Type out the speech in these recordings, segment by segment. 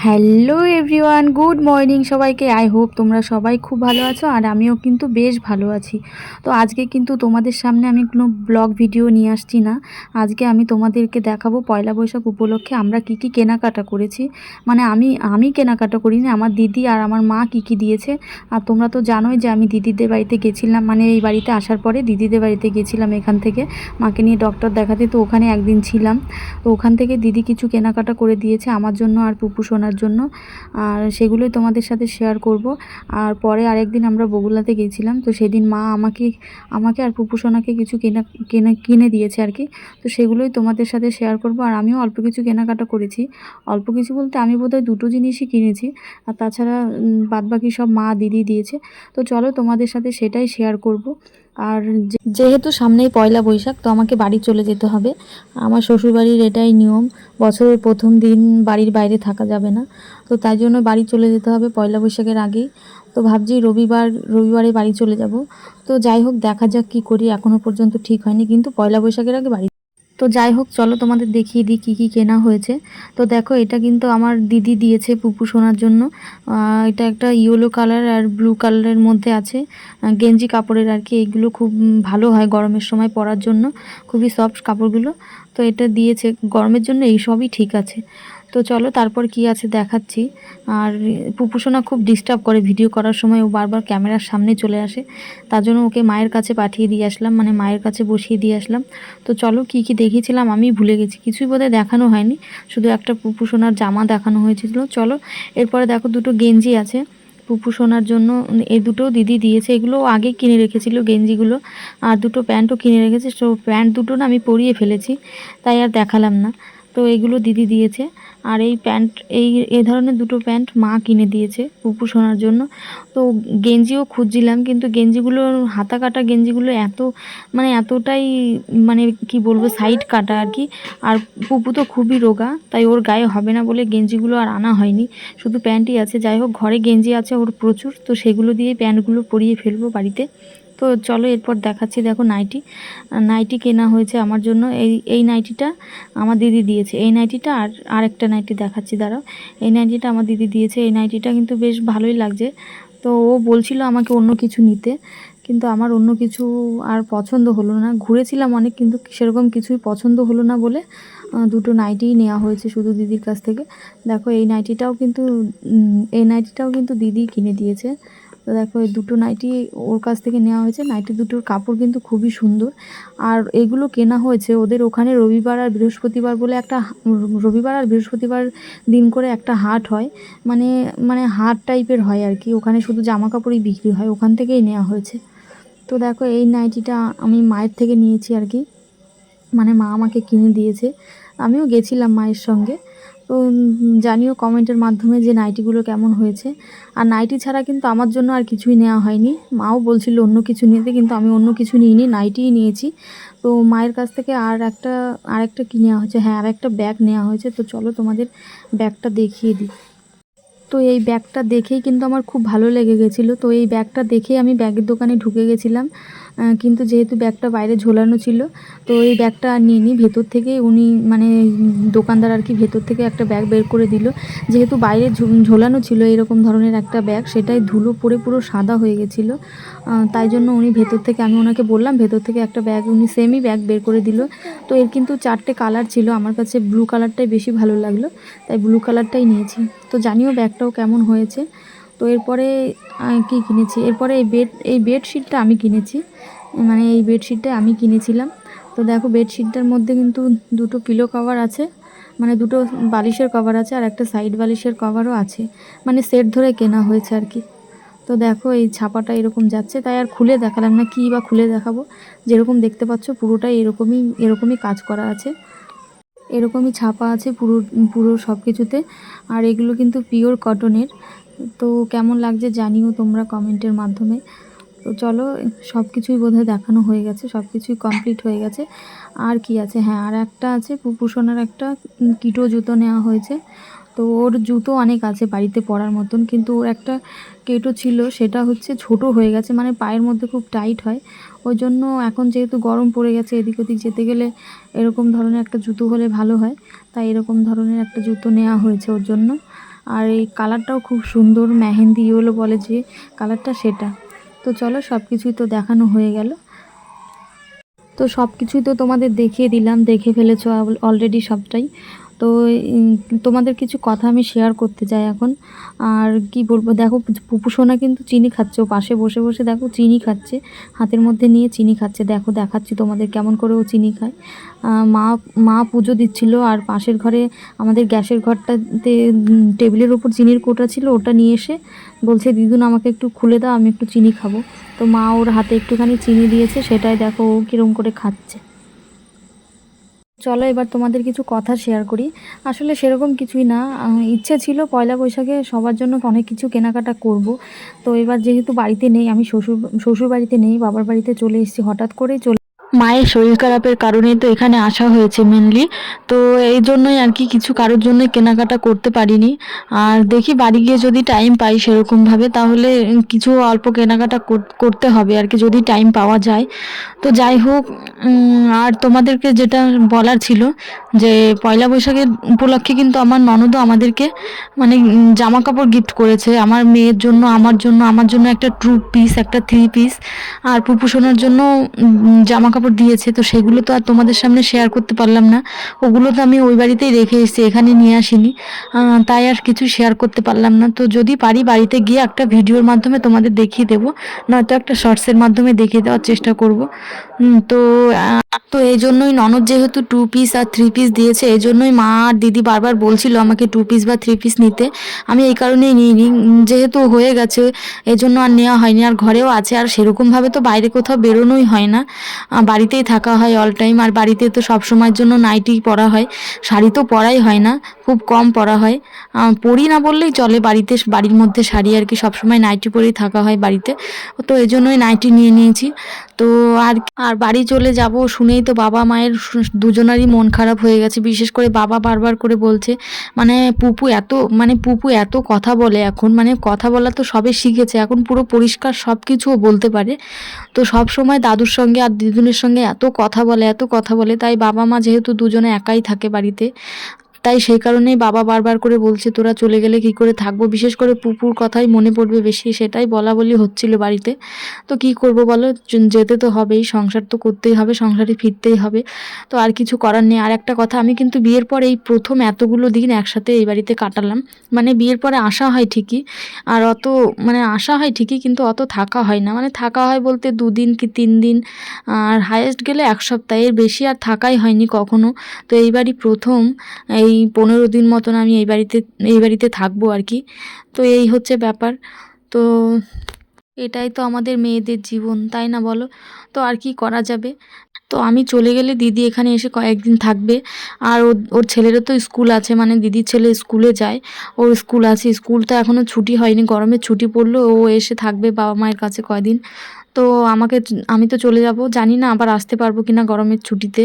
Hello everyone, good morning সবাইকে। I hope তোমরা সবাই খুব ভালো আছো, আর আমিও কিন্তু বেশ ভালো আছি। তো আজকে কিন্তু তোমাদের সামনে আমি কোনো ব্লগ ভিডিও নিয়ে আসছি না। আজকে আমি তোমাদেরকে দেখাবো পয়লা বৈশাখ উপলক্ষে আমরা কি কি কেনাকাটা করেছি। মানে আমি কেনাকাটা করিনি, আমার দিদি আর আমার মা কি দিয়েছে। আর তোমরা তো জানোই যে আমি দিদিদের বাড়িতে গেছিলাম, মানে এই বাড়িতে আসার পরে দিদিদের বাড়িতে গেছিলাম এখান থেকে মাকে নিয়ে ডক্টর দেখাতে। তো ওখানে একদিন ছিলাম, তো ওখান থেকে দিদি কিছু কেনাকাটা করে দিয়েছে আমার জন্য আর পুপু সোনার জন্য, আর সেগুলোই তোমাদের সাথে শেয়ার করব। আর পরে আরেকদিন আমরা বগুলাতে গিয়েছিলাম, তো সেদিন মা আমাকে আর পুপু সোনাকে কিছু কিনে দিয়েছে আর কি। তো সেগুলোই তোমাদের সাথে শেয়ার করব। আর আমিও অল্প কিছু কেনাকাটা করেছি, অল্প কিছু বলতে আমি বোধহয় দুটো জিনিসই কিনেছি, আর তাছাড়া বাদবাকি সব মা দিদি দিয়েছে। তো চলো তোমাদের সাথে সেটাই শেয়ার করব। আর যেহেতু সামনেই পয়লা বৈশাখ, তো আমাকে বাড়ি চলে যেতে হবে। আমার শ্বশুরবাড়ির এটাই নিয়ম, বছরের প্রথম দিন বাড়ির বাইরে থাকা যাবে না। তো তাই জন্য বাড়ি চলে যেতে হবে পয়লা বৈশাখের আগেই। তো ভাবছি রবিবারে বাড়ি চলে যাব। তো যাই হোক, দেখা যাক কী করি, এখনও পর্যন্ত ঠিক হয়নি, কিন্তু পয়লা বৈশাখের আগে বাড়ি। তো যাই হোক, চলো তোমাদের দেখিয়ে দিই কী কেনা হয়েছে। তো দেখো, এটা কিন্তু আমার দিদি দিয়েছে পুপু সোনার জন্য। এটা একটা ইয়েলো কালার আর ব্লু কালারের মধ্যে আছে, গেঞ্জি কাপড়ের আর কি। এইগুলো খুব ভালো হয় গরমের সময় পরার জন্য, খুবই সফট কাপড়গুলো। তো এটা দিয়েছে গরমের জন্য, এই সবই ঠিক আছে। তো চলো তারপর কি আছে দেখাচ্ছি। আর পুপু সোনা খুব ডিস্টার্ব করে ভিডিও করার সময়, ও বারবার ক্যামেরার সামনে চলে আসে। তার জন্য ওকে মায়ের কাছে পাঠিয়ে দিয়ে আসলাম, মানে মায়ের কাছে বসিয়ে দিয়ে আসলাম। তো চলো কি দেখিয়েছিলাম আমি ভুলে গেছি, কিছুই বোধহয় দেখানো হয়নি, শুধু একটা পুপু সোনার জামা দেখানো হয়েছিল। চলো এরপরে দেখো, দুটো গেঞ্জি আছে পুপু সোনার জন্য, এই দুটো দিদি দিয়েছে। এগুলো আগেই কিনে রেখেছিল গেঞ্জিগুলো, আর দুটো প্যান্টও কিনে রেখেছে। তো প্যান্ট দুটো না আমি পরিয়ে ফেলেছি, তাই আর দেখালাম না। তো এগুলো দিদি দিয়েছে। আর এই প্যান্ট, এই ধরনের দুটো প্যান্ট মা কিনে দিয়েছে পুপু সোনার জন্য। তো গেঞ্জিও খুঁজছিলাম, কিন্তু গেঞ্জিগুলো হাতা কাটা গেঞ্জিগুলো এতটাই মানে কি বলবো, সাইড কাটা আর কি। আর পুপু তো খুবই রোগা, তাই ওর গায়ে হবে না বলে গেঞ্জিগুলো আর আনা হয়নি, শুধু প্যান্টই আছে। যাই হোক, ঘরে গেঞ্জি আছে ওর প্রচুর, তো সেগুলো দিয়ে প্যান্টগুলো পরিয়ে ফেলবো বাড়িতে। তো চলো এরপর দেখাচ্ছি। দেখো নাইটি কেনা হয়েছে আমার জন্য। এই নাইটিটা আমার দিদি দিয়েছে, এই নাইটিটা। আর আরেকটা নাইটি দেখাচ্ছি, দাঁড়াও। এই নাইটিটা আমার দিদি দিয়েছে, এই নাইটিটা কিন্তু বেশ ভালোই লাগছে। তো ও বলছিল আমাকে অন্য কিছু নিতে, কিন্তু আমার অন্য কিছু আর পছন্দ হলো না। ঘুরেছিলাম অনেক, কিন্তু সেরকম কিছুই পছন্দ হলো না বলে দুটো নাইটিই নেওয়া হয়েছে শুধু দিদির কাছ থেকে। দেখো এই নাইটিটাও কিন্তু দিদি কিনে দিয়েছে। তো দেখো, এই দুটো নাইটি ওর কাছ থেকে নেওয়া হয়েছে। নাইটি দুটোর কাপড় কিন্তু খুবই সুন্দর। আর এগুলো কেনা হয়েছে ওদের ওখানে রবিবার আর বৃহস্পতিবার বলে একটা, রবিবার আর বৃহস্পতিবার দিন করে একটা হাট হয়, মানে মানে হাট টাইপের হয় আর কি। ওখানে শুধু জামা কাপড়ই বিক্রি হয়, ওখান থেকেই নেওয়া হয়েছে। তো দেখো, এই নাইটিটা আমি মায়ের থেকে নিয়েছি আর কি, মানে মা আমাকে কিনে দিয়েছে। আমিও গেছিলাম মায়ের সঙ্গে। তো জানিও কমেন্টের মাধ্যমে যে নাইটিগুলো কেমন হয়েছে। আর নাইটি ছাড়া কিন্তু আমার জন্য আর কিছুই নেওয়া হয়নি। মাও বলছিল অন্য কিছু নিতে, কিন্তু আমি অন্য কিছু নিইনি, নাইটিই নিয়েছি। তো মায়ের কাছ থেকে আরেকটা কি নেওয়া হয়েছে, হ্যাঁ আরেকটা ব্যাগ নেওয়া হয়েছে। তো চলো তোমাদের ব্যাগটা দেখিয়ে দিই। তো এই ব্যাগটা দেখেই কিন্তু আমার খুব ভালো লেগে গেছিলো। তো এই ব্যাগটা দেখেই আমি ব্যাগের দোকানে ঢুকে গেছিলাম, কিন্তু যেহেতু ব্যাগটা বাইরে ঝোলানো ছিল, তো এই ব্যাগটা আর নিইনি। ভেতর থেকে উনি মানে দোকানদার আর কি, ভেতর থেকে একটা ব্যাগ বের করে দিল। যেহেতু বাইরে ঝোলানো ছিল এরকম ধরনের একটা ব্যাগ, সেটাই ধুলো পড়ে পুরো সাদা হয়ে গেছিলো। তাই জন্য উনি ভেতর থেকে, আমি ওনাকে বললাম ভেতর থেকে একটা ব্যাগ, উনি সেমই ব্যাগ বের করে দিল। তো এর কিন্তু 4টে কালার ছিল, আমার কাছে ব্লু কালারটাই বেশি ভালো লাগলো, তাই ব্লু কালারটাই নিয়েছি। তো জানিও ব্যাগটাও কেমন হয়েছে। তো এরপরে কি কিনেছি, এরপরে এই বেডশিটটা আমি কিনেছি, মানে এই বেডশিটটা আমি কিনেছিলাম। তো দেখো, বেডশিটটার মধ্যে কিন্তু দুটো পিলো কভার আছে, মানে দুটো বালিশের কভার আছে, আর একটা সাইড বালিশের কভারও আছে, মানে সেট ধরে কেনা হয়েছে আর কি। তো দেখো, এই ছাপাটা এরকম যাচ্ছে, তাই আর খুলে দেখালাম না, কী বা খুলে দেখাবো। যেরকম দেখতে পাচ্ছ পুরোটাই এরকমই কাজ করা আছে, এরকমই ছাপা আছে পুরো পুরো সব কিছুতে। আর এগুলো কিন্তু পিওর কটনের। তো কেমন লাগছে জানিও তোমরা কমেন্টের মাধ্যমে। তো চলো, সব কিছুই বোধহয় দেখানো হয়ে গেছে, সব কিছুই কমপ্লিট হয়ে গেছে। আর কি আছে, হ্যাঁ আর একটা আছে, পুপু সোনার একটা কিটো জুতো নেওয়া হয়েছে। তো ওর জুতো অনেক আছে বাড়িতে পরার মতন, কিন্তু ওর একটা কেটো ছিল, সেটা হচ্ছে ছোট হয়ে গেছে, মানে পায়ের মধ্যে খুব টাইট হয়। ওই জন্য এখন যেহেতু গরম পড়ে গেছে, এদিক ওদিক যেতে গেলে এরকম ধরনের একটা জুতো হলে ভালো হয়, তাই এরকম ধরনের একটা জুতো নেওয়া হয়েছে ওর জন্য। আর এই কালারটাও খুব সুন্দর, মেহেন্দি ইয়েলো বলে যে কালারটা সেটা। তো চলো সব কিছুই তো দেখানো হয়ে গেল। তো সব কিছুই তো তোমাদের দেখিয়ে দিলাম, দেখে ফেলেছো অলরেডি সবটাই। তো তোমাদের কিছু কথা আমি শেয়ার করতে চাই এখন। আর কি বলবো, দেখো পুপু সোনা কিন্তু চিনি খাচ্ছে, ও পাশে বসে বসে দেখো চিনি খাচ্ছে, হাতের মধ্যে নিয়ে চিনি খাচ্ছে। দেখো দেখাচ্ছি তোমাদের কেমন করে ও চিনি খায়। মা মা পুজো দিচ্ছিল, আর পাশের ঘরে আমাদের গ্যাসের ঘরটাতে টেবিলের ওপর চিনির কোটা ছিল, ওটা নিয়ে এসে বলছে দিদুন আমাকে একটু খুলে দাও, আমি একটু চিনি খাবো। তো মা ওর হাতে একটুখানি চিনি দিয়েছে, সেটাই দেখো ও কীরকম করে খাচ্ছে। চলো এবার তোমাদের কিছু কথা শেয়ার করি। আসলে সেরকম কিছুই না, ইচ্ছে ছিল পয়লা বৈশাখে সবার জন্য অনেক কিছু কেনাকাটা করব। তো এবার যেহেতু বাড়িতে নেই, আমি শ্বশুর বাড়িতে নেই, বাবার বাড়িতে চলে এসেছি, হঠাৎ করেই মায়ের শরীর খারাপের কারণেই তো এখানে আসা হয়েছে মেনলি। তো এই জন্যই আর কি কিছু কারোর জন্য কেনাকাটা করতে পারিনি। আর দেখি বাড়ি গিয়ে যদি টাইম পাই সেরকমভাবে, তাহলে কিছু অল্প কেনাকাটা করতে হবে আর কি, যদি টাইম পাওয়া যায়। তো যাই হোক, আর তোমাদেরকে যেটা বলার ছিল যে পয়লা বৈশাখের উপলক্ষে কিন্তু আমার ননদও আমাদেরকে মানে জামা কাপড় গিফট করেছে, আমার মেয়ের জন্য, আমার জন্য একটা 2 পিস, একটা 3 পিস, আর পুপু সোনার জন্য জামা কাপড় দিয়েছে। তো সেগুলো তো আর তোমাদের সামনে শেয়ার করতে পারলাম না, ওগুলো তো আমি ওই বাড়িতেই রেখে এসেছি, এখানে নিয়ে আসিনি। তাই আর কিছু শেয়ার করতে পারলাম না। তো যদি পারি বাড়িতে গিয়ে একটা ভিডিওর মাধ্যমে তোমাদের দেখিয়ে দেবো, নয়তো একটা শর্টসের মাধ্যমে দেখিয়ে দেওয়ার চেষ্টা করব। তো তো এই জন্যই ননদ যেহেতু 2 পিস আর 3 পিস দিয়েছে, এই জন্যই মা আর দিদি বারবার বলছিল আমাকে 2 পিস বা 3 পিস নিতে। আমি এই কারণেই নিইনি, যেহেতু হয়ে গেছে এই জন্য আর নেওয়া হয়নি। আর ঘরেও আছে, আর সেরকমভাবে তো বাইরে কোথাও বেরোনোই হয় না, বাড়িতেই থাকা হয় অল টাইম। আর বাড়িতে তো সব সময়ের জন্য নাইটি পরা হয়, শাড়ি তো পরাই হয় না, খুব কম পরা হয়। পরি না বললেই চলে, বাড়ির মধ্যে শাড়ি আর কি, সবসময় নাইটি পরেই থাকা হয় বাড়িতে। তো এই জন্যই নাইটি নিয়ে নিয়েছি। তো আর আর বাড়ি চলে যাব শুনেই তো বাবা মায়ের দুজনারই মন খারাপ হয়ে গেছে। বিশেষ করে বাবা বারবার করে বলছে, মানে পুপু এত কথা বলে এখন, মানে কথা বলা তো সবে শিখেছে, এখন পুরো পরিষ্কার সব কিছুও বলতে পারে। তো সব সময় দাদুর সঙ্গে আর দিদুনের সঙ্গে এত কথা বলে, তাই বাবা মা যেহেতু দুজনে একাই থাকে বাড়িতে, তাই সেই কারণেই বাবা বারবার করে বলছে তোরা চলে গেলে কি করে থাকবো। বিশেষ করে পুপুর কথাই মনে পড়বে বেশি, সেটাই বলা বলি হচ্ছিল বাড়িতে। তো কি করব বলো, যেতে তো হবেই, সংসার তো করতেই হবে, সংসারে ফিরতেই হবে। তো আর কিছু করার নেই। আর একটা কথা, আমি কিন্তু বিয়ের পর এই প্রথম এতগুলো দিন একসাথে এই বাড়িতে কাটালাম। মানে বিয়ের পরে আসা হয় ঠিকই, আর অত মানে আসা হয় ঠিকই, কিন্তু অত থাকা হয় না। মানে থাকা হয় বলতে 2 দিন কি 3 দিন, আর হায়েস্ট গেলে 1 সপ্তাহের বেশি আর থাকাই হয়নি কখনো। তো এইবারই প্রথম এই 15 দিন মতন আমি এই বাড়িতে থাকবো আর কি। তো এই হচ্ছে ব্যাপার। তো এটাই তো আমাদের মেয়েদের জীবন, তাই না বলো? তো আর কি করা যাবে। তো আমি চলে গেলে দিদি এখানে এসে কয়েকদিন থাকবে। আর ওর ছেলেরও তো স্কুল আছে, মানে দিদির ছেলে স্কুলে যায়, ওর স্কুল আছে, স্কুল তো এখনও ছুটি হয়নি, গরমের ছুটি পড়লো, ও এসে থাকবে বাবা মায়ের কাছে কয়দিন। তো আমি তো চলে যাব, জানি না আবার আসতে পারবো কিনা গরমের ছুটিতে,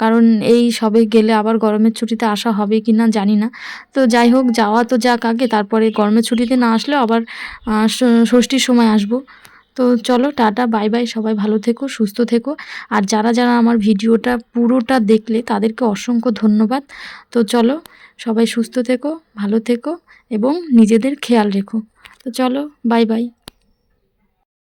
কারণ এই সবে গেলে আবার গরমের ছুটিতে আসা হবে কি না জানি না। তো যাই হোক, যাওয়া তো যাক আগে, তারপরে গরমের ছুটিতে না আসলেও আবার ষষ্ঠীর সময় আসবো। তো চলো টাটা বাই বাই, সবাই ভালো থেকো, সুস্থ থেকো। আর যারা যারা আমার ভিডিওটা পুরোটা দেখলে তাদেরকে অসংখ্য ধন্যবাদ। তো চলো সবাই সুস্থ থেকো, ভালো থেকো এবং নিজেদের খেয়াল রেখো। তো চলো বাই বাই।